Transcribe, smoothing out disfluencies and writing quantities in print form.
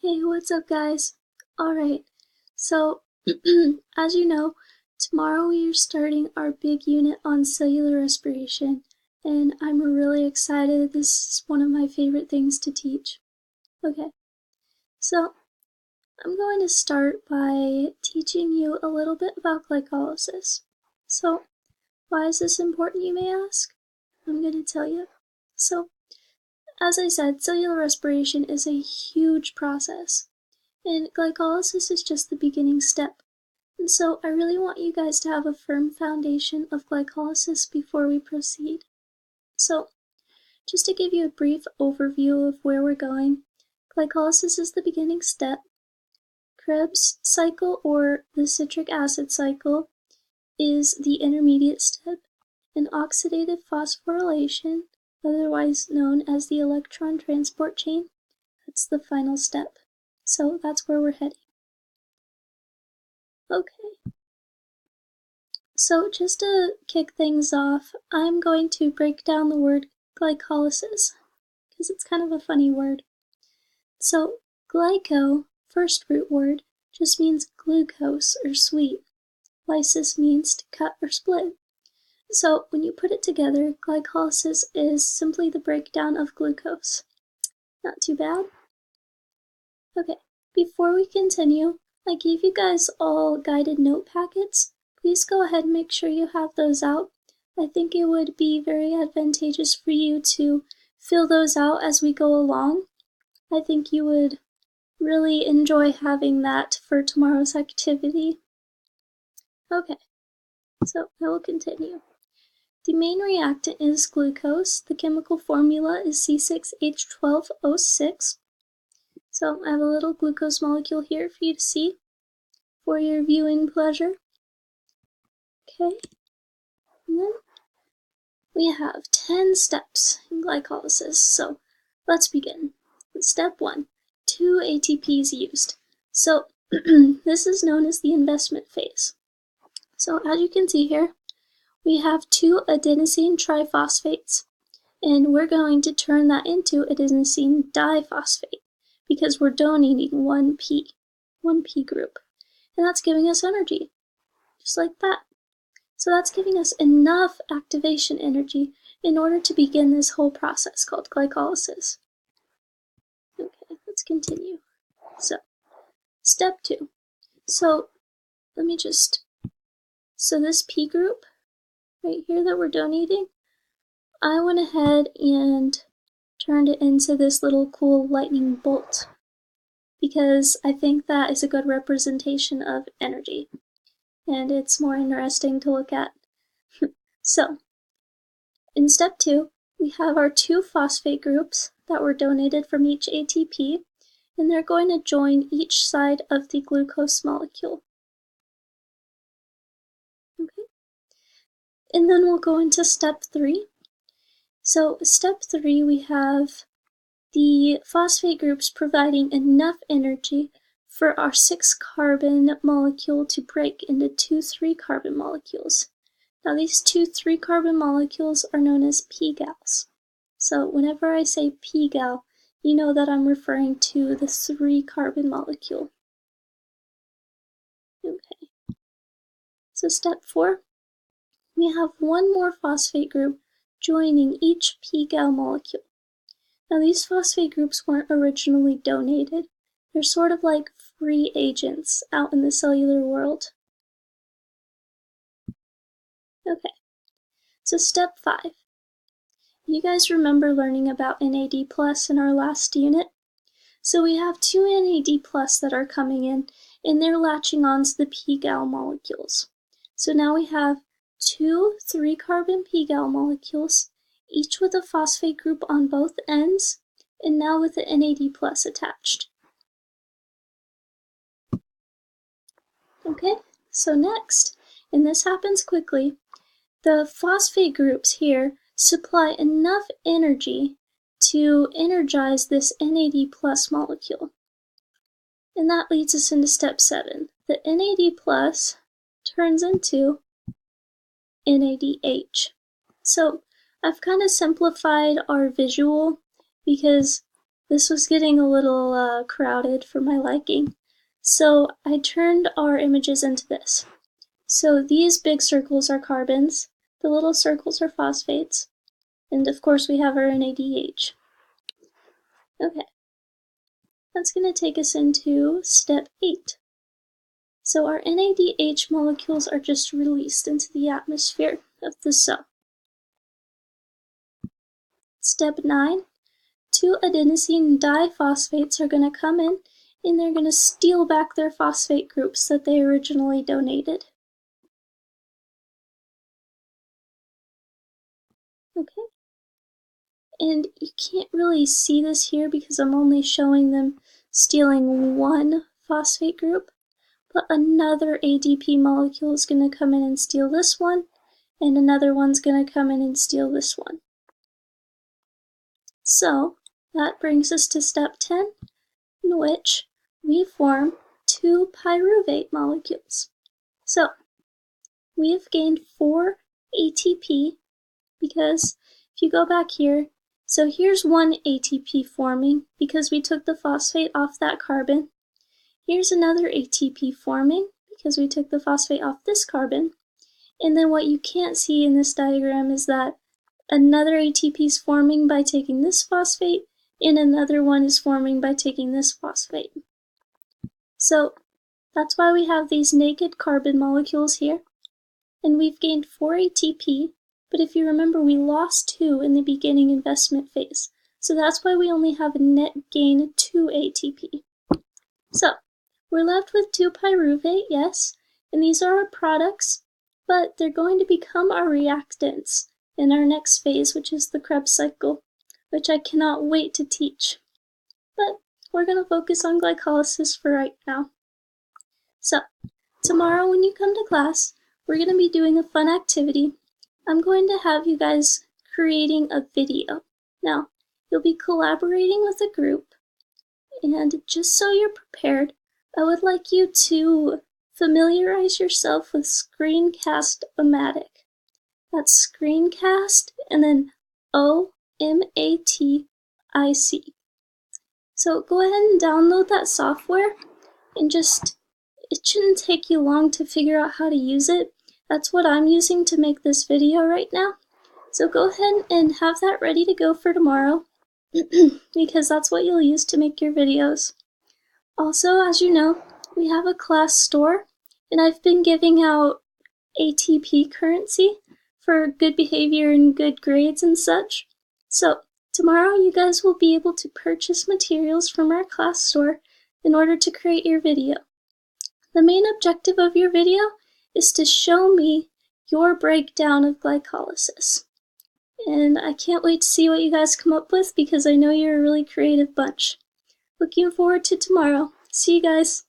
Hey, what's up, guys? Alright, so as you know, tomorrow we are starting our big unit on cellular respiration, and I'm really excited. This is one of my favorite things to teach. Okay, so I'm going to start by teaching you a little bit about glycolysis. So, why is this important, you may ask? I'm going to tell you. So, as I said, cellular respiration is a huge process. And glycolysis is just the beginning step. And so I really want you guys to have a firm foundation of glycolysis before we proceed. So just to give you a brief overview of where we're going, glycolysis is the beginning step. Krebs cycle, or the citric acid cycle, is the intermediate step, and oxidative phosphorylation, otherwise known as the electron transport chain, that's the final step. So that's where we're heading. Okay, so just to kick things off, I'm going to break down the word glycolysis, because it's kind of a funny word. So glyco, first root word, just means glucose or sweet. Lysis means to cut or split. So when you put it together, glycolysis is simply the breakdown of glucose. Not too bad? Okay, before we continue, I gave you guys all guided note packets. Please go ahead and make sure you have those out. I think it would be very advantageous for you to fill those out as we go along. I think you would really enjoy having that for tomorrow's activity. Okay, so I will continue. The main reactant is glucose. The chemical formula is C6H12O6. So I have a little glucose molecule here for you to see for your viewing pleasure. Okay, and then we have 10 steps in glycolysis, so let's begin. Step 1, 2 ATPs used. So this is known as the investment phase. So as you can see here, we have 2 adenosine triphosphates, and we're going to turn that into adenosine diphosphate because we're donating 1P group, and that's giving us energy, just like that. So that's giving us enough activation energy in order to begin this whole process called glycolysis. Okay, let's continue. So, step 2. So this P group right here that we're donating, I went ahead and turned it into this little cool lightning bolt because I think that is a good representation of energy and it's more interesting to look at. So, in step 2, we have our 2 phosphate groups that were donated from each ATP, and they're going to join each side of the glucose molecule. Okay, and then we'll go into step 3. So step 3, we have the phosphate groups providing enough energy for our 6-carbon molecule to break into 2 3-carbon molecules. Now these 2 3-carbon molecules are known as p-gals. So whenever I say p-gal, you know that I'm referring to the 3-carbon molecule. Okay. So step 4, we have 1 more phosphate group joining each p-gal molecule. Now these phosphate groups weren't originally donated. They're sort of like free agents out in the cellular world. Okay, so step 5. You guys remember learning about NAD+ in our last unit? So we have 2 NAD+ that are coming in, and they're latching onto the p-gal molecules. So now we have 2 3-carbon p-gal molecules, each with a phosphate group on both ends, and now with the NAD+ attached. Okay, so next, and this happens quickly, the phosphate groups here supply enough energy to energize this NAD+ molecule. And that leads us into step 7. The NAD+ turns into NADH. So I've kind of simplified our visual because this was getting a little crowded for my liking. So I turned our images into this. So these big circles are carbons, the little circles are phosphates, and of course we have our NADH. Okay, that's going to take us into step 8. So our NADH molecules are just released into the atmosphere of the cell. Step 9, 2 adenosine diphosphates are going to come in and they're going to steal back their phosphate groups that they originally donated. Okay. And you can't really see this here because I'm only showing them stealing one phosphate group, but another ADP molecule is going to come in and steal this one, and another one's going to come in and steal this one. So that brings us to step 10, in which we form 2 pyruvate molecules. So we have gained 4 ATP because if you go back here, so here's 1 ATP forming because we took the phosphate off that carbon. Here's another ATP forming because we took the phosphate off this carbon. And then what you can't see in this diagram is that another ATP is forming by taking this phosphate, and another one is forming by taking this phosphate. So that's why we have these naked carbon molecules here. And we've gained 4 ATP, but if you remember, we lost 2 in the beginning investment phase. So that's why we only have a net gain of 2 ATP. So we're left with 2 pyruvate, yes, and these are our products, but they're going to become our reactants in our next phase, which is the Krebs cycle, which I cannot wait to teach. But we're going to focus on glycolysis for right now. So tomorrow when you come to class, we're going to be doing a fun activity. I'm going to have you guys creating a video. Now, you'll be collaborating with a group, and just so you're prepared, I would like you to familiarize yourself with Screencast-O-Matic. That's Screencast and then O-M-A-T-I-C. So go ahead and download that software and it shouldn't take you long to figure out how to use it. That's what I'm using to make this video right now. So go ahead and have that ready to go for tomorrow because that's what you'll use to make your videos. Also, as you know, we have a class store and I've been giving out ATP currency for good behavior and good grades and such. So tomorrow you guys will be able to purchase materials from our class store in order to create your video. The main objective of your video is to show me your breakdown of glycolysis. And I can't wait to see what you guys come up with because I know you're a really creative bunch. Looking forward to tomorrow. See you guys.